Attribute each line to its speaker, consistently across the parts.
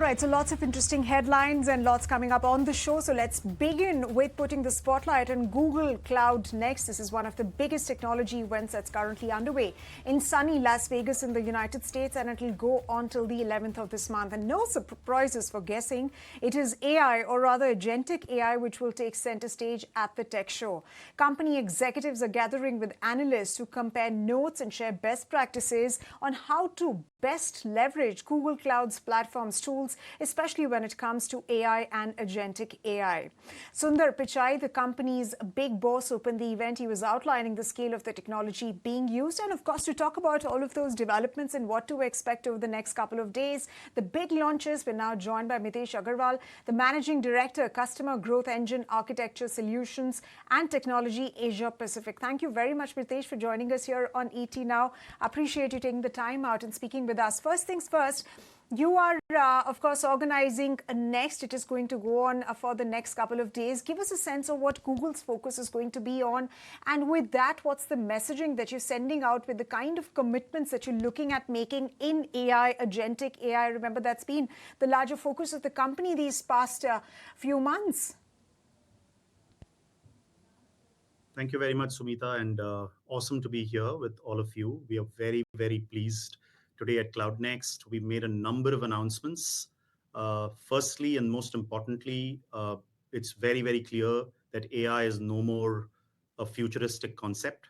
Speaker 1: Right, so lots of interesting headlines and lots coming up on the show. So let's begin with putting the spotlight on Google Cloud Next. This is one of the biggest technology events that's currently underway in sunny Las Vegas in the United States, and it'll go on till the 11th of this month. And no surprises for guessing, it is AI, or rather Agentic AI, which will take center stage at the tech show. Company executives are gathering with analysts to compare notes and share best practices on how to best leverage Google Cloud's platform's tools, especially when it comes to AI and Agentic AI. Sundar Pichai, the company's big boss, opened the event. He was outlining the scale of the technology being used. And of course, to talk about all of those developments and what to expect over the next couple of days, the big launches, we're now joined by Mitesh Agarwal, the Managing Director, Customer Growth Engine Architecture Solutions and Technology, Asia Pacific. Thank you very much, Mitesh, for joining us here on ET Now. I appreciate you taking the time out and speaking with us. First things first, you are, of course, organizing Next. It is going to go on for the next couple of days. Give us a sense of what Google's focus is going to be on. And with that, what's the messaging that you're sending out with the kind of commitments that you're looking at making in AI, Agentic AI? Remember, that's been the larger focus of the company these past few months.
Speaker 2: Thank you very much, Sumita, and awesome to be here with all of you. We are very, very pleased today at Cloud Next. We made a number of announcements. Firstly, and most importantly, it's very, very clear that AI is no more a futuristic concept.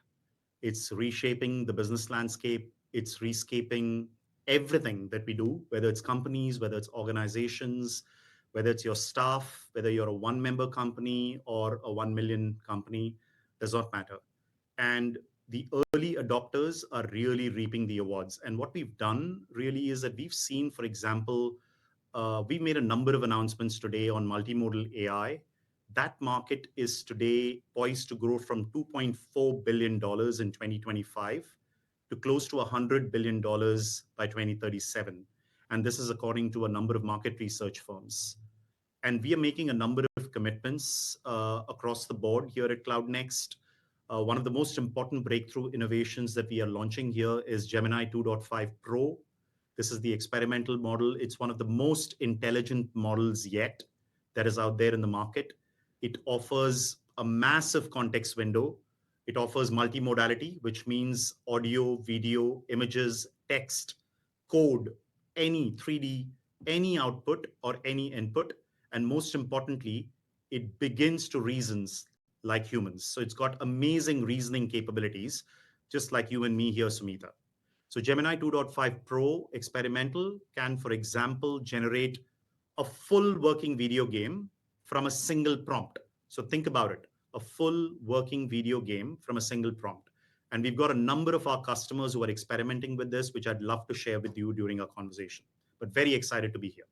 Speaker 2: It's reshaping the business landscape. It's reshaping everything that we do, whether it's companies, whether it's organizations, whether it's your staff, whether you're a one-member company or a 1 million company, does not matter. And the early adopters are really reaping the awards. And what we've done really is that we've seen, for example, we made a number of announcements today on multimodal AI. That market is today poised to grow from $2.4 billion in 2025 to close to $100 billion by 2037. And this is according to a number of market research firms. And we are making a number of commitments across the board here at Cloud Next. One of the most important breakthrough innovations that we are launching here is Gemini 2.5 Pro. This is the experimental model. It's one of the most intelligent models yet that is out there in the market. It offers a massive context window. It offers multimodality, which means audio, video, images, text, code, any 3D, any output or any input. And most importantly, it begins to reason like humans. So it's got amazing reasoning capabilities, just like you and me here, Sumita. So Gemini 2.5 Pro experimental can, for example, generate a full working video game from a single prompt. So think about it, a full working video game from a single prompt. And we've got a number of our customers who are experimenting with this, which I'd love to share with you during our conversation. But very excited to be here.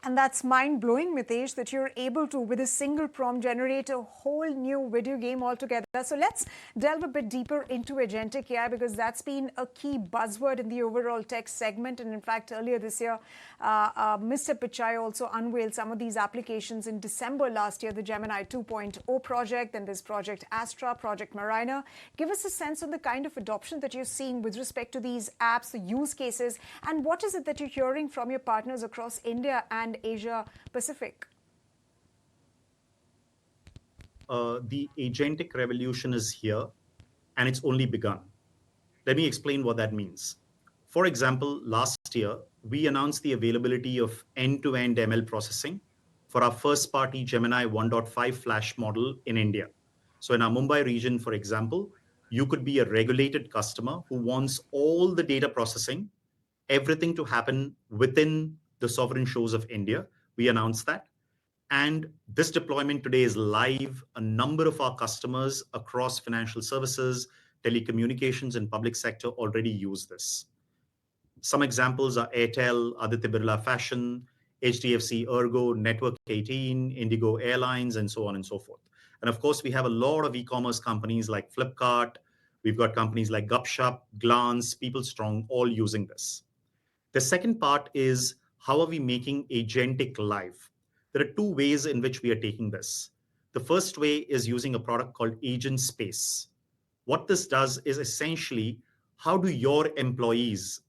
Speaker 1: And that's mind-blowing, Mitesh, that you're able to, with a single prompt, generate a whole new video game altogether. So let's delve a bit deeper into Agentic AI, because that's been a key buzzword in the overall tech segment. And in fact, earlier this year, Mr. Pichai also unveiled some of these applications in December last year, the Gemini 2.0 project, then this Project Astra, Project Mariner. Give us a sense of the kind of adoption that you're seeing with respect to these apps, the use cases, and what is it that you're hearing from your partners across India and Asia Pacific?
Speaker 2: The agentic revolution is here, and it's only begun. Let me explain what that means. For example, last year, we announced the availability of end-to-end ML processing for our first-party Gemini 1.5 Flash model in India. So in our Mumbai region, for example, you could be a regulated customer who wants all the data processing, everything to happen within the sovereign shores of India. We announced that. And this deployment today is live. A number of our customers across financial services, telecommunications, and public sector already use this. Some examples are Airtel, Aditya Birla Fashion, HDFC Ergo, Network 18, Indigo Airlines, and so on and so forth. And of course, we have a lot of e-commerce companies like Flipkart. We've got companies like Gupshup, Glance, PeopleStrong, all using this. The second part is, how are we making Agentic live? There are two ways in which we are taking this. The first way is using a product called Agent Space. What this does is essentially, how do your employees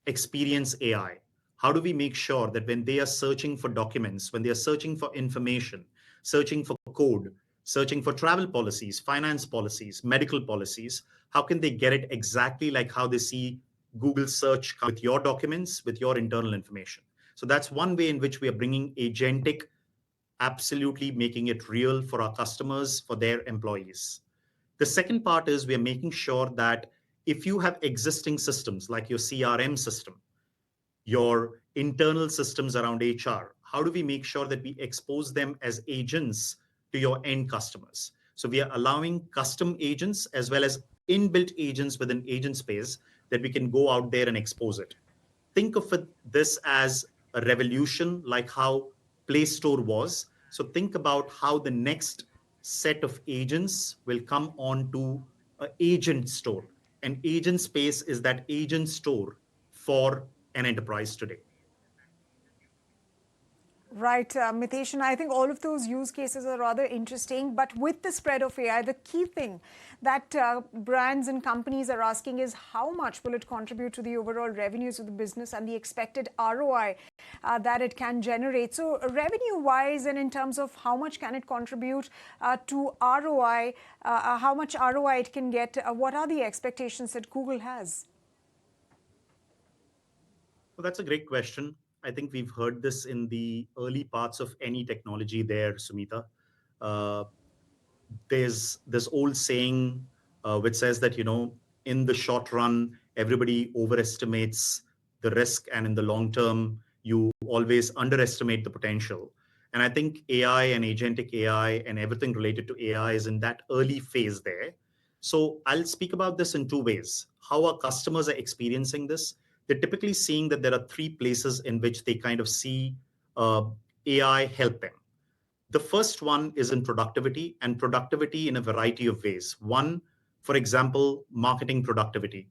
Speaker 2: experience AI? How do we make sure that when they are searching for documents, when they are searching for information, searching for code, searching for travel policies, finance policies, medical policies, how can they get it exactly like how they see Google search with your documents, with your internal information? So that's one way in which we are bringing agentic, absolutely making it real for our customers, for their employees. The second part is we are making sure that if you have existing systems like your CRM system, your internal systems around HR, how do we make sure that we expose them as agents to your end customers? So we are allowing custom agents as well as inbuilt agents within agent space that we can go out there and expose it. Think of this as a revolution, like how Play Store was. So think about how the next set of agents will come on to an agent store. An agent space is that agent store for an enterprise today.
Speaker 1: Right, Mitesh, and I think all of those use cases are rather interesting. But with the spread of AI, the key thing that brands and companies are asking is how much will it contribute to the overall revenues of the business and the expected ROI that it can generate. So revenue-wise, and in terms of how much can it contribute to ROI, how much ROI it can get, what are the expectations that Google has?
Speaker 2: Well, that's a great question. I think we've heard this in the early parts of any technology there, Sumita. Uh, there's this old saying which says that, in the short run, everybody overestimates the risk, and in the long term, you always underestimate the potential. And I think AI and agentic AI and everything related to AI is in that early phase there. So I'll speak about this in two ways. How our customers are experiencing this. They're typically seeing that there are three places in which they kind of see uh, AI help them. The first one is in productivity, and productivity in a variety of ways. One, for example, marketing productivity.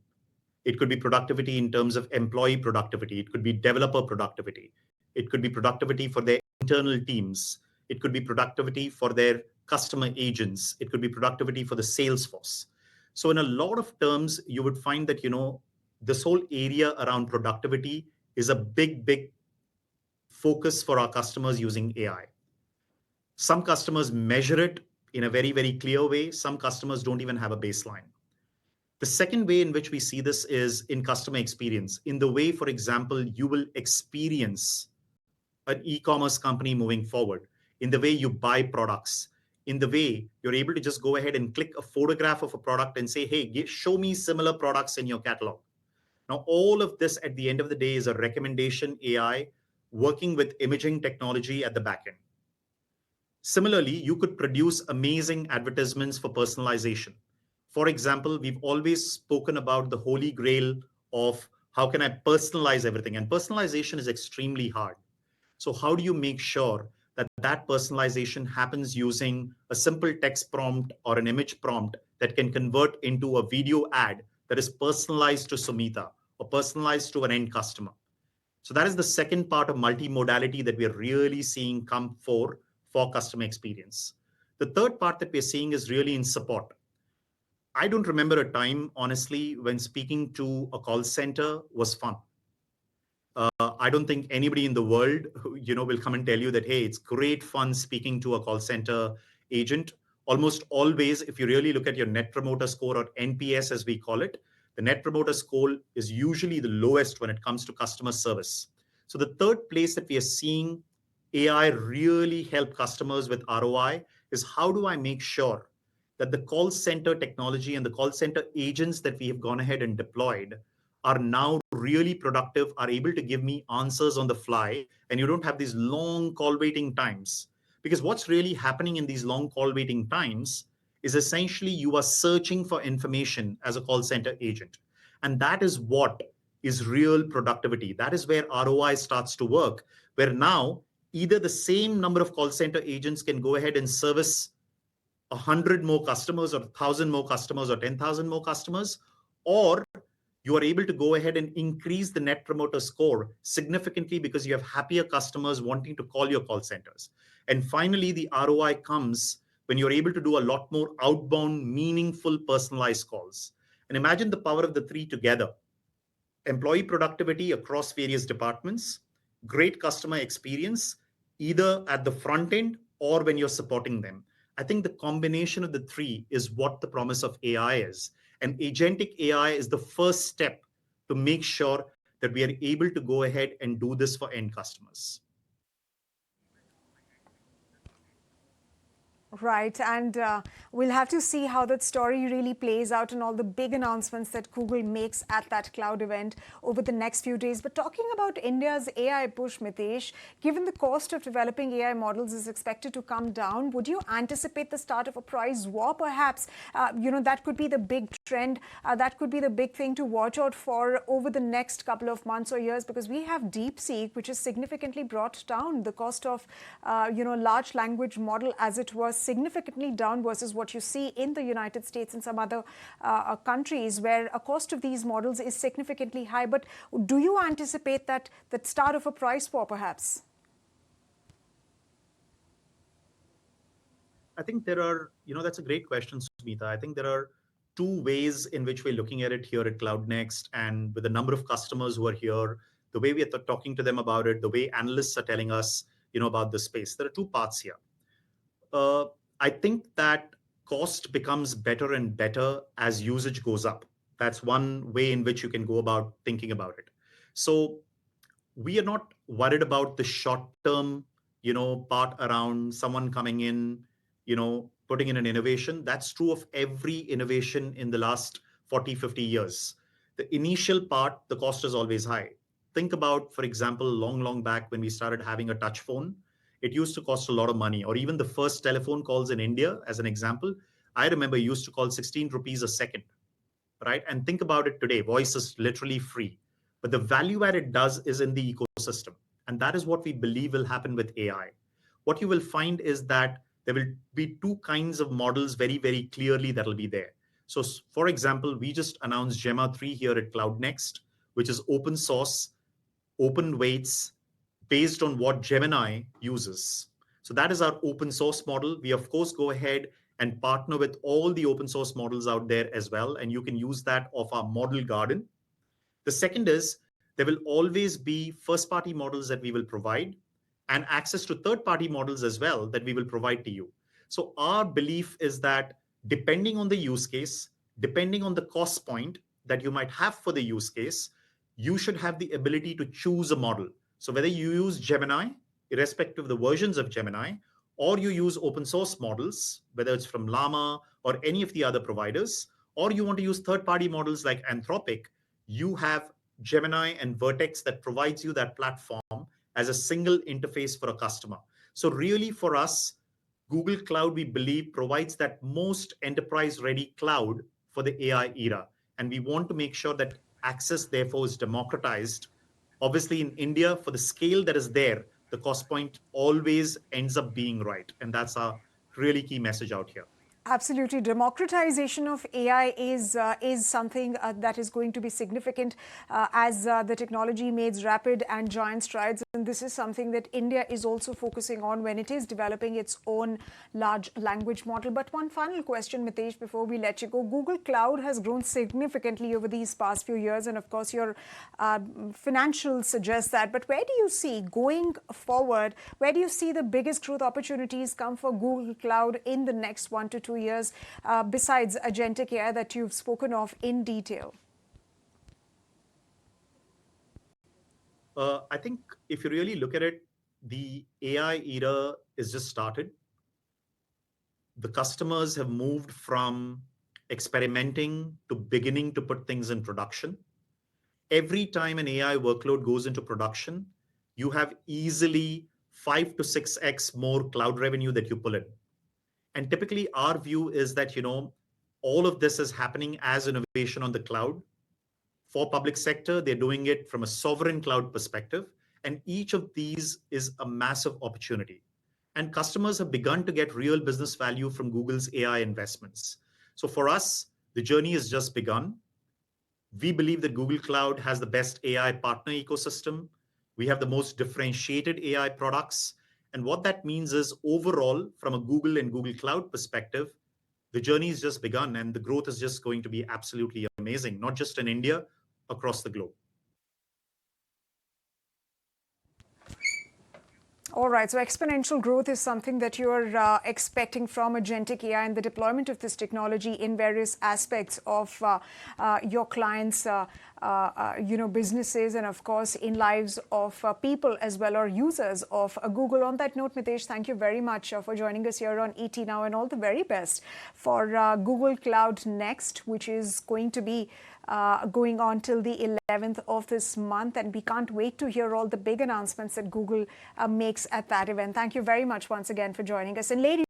Speaker 2: It could be productivity in terms of employee productivity. It could be developer productivity. It could be productivity for their internal teams. It could be productivity for their customer agents. It could be productivity for the sales force. So in a lot of terms, you would find that, this whole area around productivity is a big, big focus for our customers using AI. Some customers measure it in a very, very clear way. Some customers don't even have a baseline. The second way in which we see this is in customer experience, in the way, for example, you will experience an e-commerce company moving forward, in the way you buy products, in the way you're able to just go ahead and click a photograph of a product and say, hey, show me similar products in your catalog. Now, all of this at the end of the day is a recommendation AI working with imaging technology at the back end. Similarly, you could produce amazing advertisements for personalization. For example, we've always spoken about the holy grail of how can I personalize everything? And personalization is extremely hard. So how do you make sure that that personalization happens using a simple text prompt or an image prompt that can convert into a video ad that is personalized to Sumita or personalized to an end customer? So that is the second part of multimodality that we are really seeing come for customer experience. The third part that we're seeing is really in support. I don't remember a time, honestly, when speaking to a call center was fun. I don't think anybody in the world, will come and tell you that, hey, it's great fun speaking to a call center agent. Almost always, if you really look at your net promoter score, or NPS as we call it, the net promoter score is usually the lowest when it comes to customer service. So the third place that we are seeing AI really help customers with ROI is how do I make sure that the call center technology and the call center agents that we have gone ahead and deployed are now really productive, are able to give me answers on the fly, and you don't have these long call waiting times. Because what's really happening in these long call waiting times is essentially you are searching for information as a call center agent. And that is what is real productivity. That is where ROI starts to work, where now either the same number of call center agents can go ahead and service 100 more customers or 1,000 more customers or 10,000 more customers, or you are able to go ahead and increase the net promoter score significantly because you have happier customers wanting to call your call centers. And finally, the ROI comes when you're able to do a lot more outbound, meaningful, personalized calls. And imagine the power of the three together. employee productivity across various departments, great customer experience, either at the front end or when you're supporting them. I think the combination of the three is what the promise of AI is. And agentic AI is the first step to make sure that we are able to go ahead and do this for end customers.
Speaker 1: Right, and we'll have to see how that story really plays out and all the big announcements that Google makes at that cloud event over the next few days. But talking about India's AI push, Mitesh, given the cost of developing AI models is expected to come down, would you anticipate the start of a price war, perhaps? That could be the big trend. That could be the big thing to watch out for over the next couple of months or years, because we have DeepSeek, which has significantly brought down the cost of, large language model, as it was, significantly down versus what you see in the United States and some other countries where a cost of these models is significantly high. But do you anticipate that start of a price war, perhaps?
Speaker 2: I think there are, that's a great question, Sumita. I think there are two ways in which we're looking at it here at Cloud Next, and with the number of customers who are here, the way we are talking to them about it, the way analysts are telling us, about the space. There are two parts here. I think that cost becomes better and better as usage goes up. That's one way in which you can go about thinking about it. So we are not worried about the short term, part around someone coming in, putting in an innovation. That's true of every innovation in the last 40, 50 years. The initial part, the cost is always high. Think about, for example, long back when we started having a touch phone, it used to cost a lot of money. Or even the first telephone calls in India, as an example, I remember used to call 16 rupees a second, right? And think about it today, voice is literally free. But the value add it does is in the ecosystem. And that is what we believe will happen with AI. What you will find is that there will be two kinds of models very, very clearly that will be there. So for example, we just announced Gemma 3 here at Cloud Next, which is open source, open weights, based on what Gemini uses. So that is our open source model. We of course go ahead and partner with all the open source models out there as well. And you can use that of our model garden. The second is there will always be first party models that we will provide and access to third party models as well that we will provide to you. So our belief is that depending on the use case, depending on the cost point that you might have for the use case, you should have the ability to choose a model. So whether you use Gemini, irrespective of the versions of Gemini, or you use open source models, whether it's from Llama or any of the other providers, or you want to use third-party models like Anthropic, you have Gemini and Vertex that provides you that platform as a single interface for a customer. So really for us, Google Cloud, we believe, provides that most enterprise-ready cloud for the AI era. And we want to make sure that access, therefore, is democratized. Obviously, in India, for the scale that is there, the cost point always ends up being right. And that's our really key message out here.
Speaker 1: Absolutely. Democratization of AI is something that is going to be significant as the technology makes rapid and giant strides. And this is something that India is also focusing on when it is developing its own large language model. But one final question, Mitesh, before we let you go. Google Cloud has grown significantly over these past few years. And of course, your financials suggest that. But where do you see going forward, where do you see the biggest growth opportunities come for Google Cloud in the next 1 to 2 years, besides Agentic AI that you've spoken of in detail?
Speaker 2: I think if you really look at it, the AI era is just started. The customers have moved from experimenting to beginning to put things in production. Every time an AI workload goes into production, you have easily 5 to 6x more cloud revenue that you pull in. And typically our view is that, all of this is happening as innovation on the cloud. For public sector, they're doing it from a sovereign cloud perspective. And each of these is a massive opportunity. And customers have begun to get real business value from Google's AI investments. So for us, the journey has just begun. We believe that Google Cloud has the best AI partner ecosystem. We have the most differentiated AI products. And what that means is overall, from a Google and Google Cloud perspective, the journey has just begun and the growth is just going to be absolutely amazing, not just in India, across the globe.
Speaker 1: All right, so exponential growth is something that you're expecting from Agentic AI and the deployment of this technology in various aspects of your clients' businesses, and of course in lives of people as well, or users of Google. On that note, Mitesh, thank you very much for joining us here on ET Now, and all the very best for Google Cloud Next, which is going to be going on till the 11th of this month, and we can't wait to hear all the big announcements that Google makes at that event. Thank you very much once again for joining us. And ladies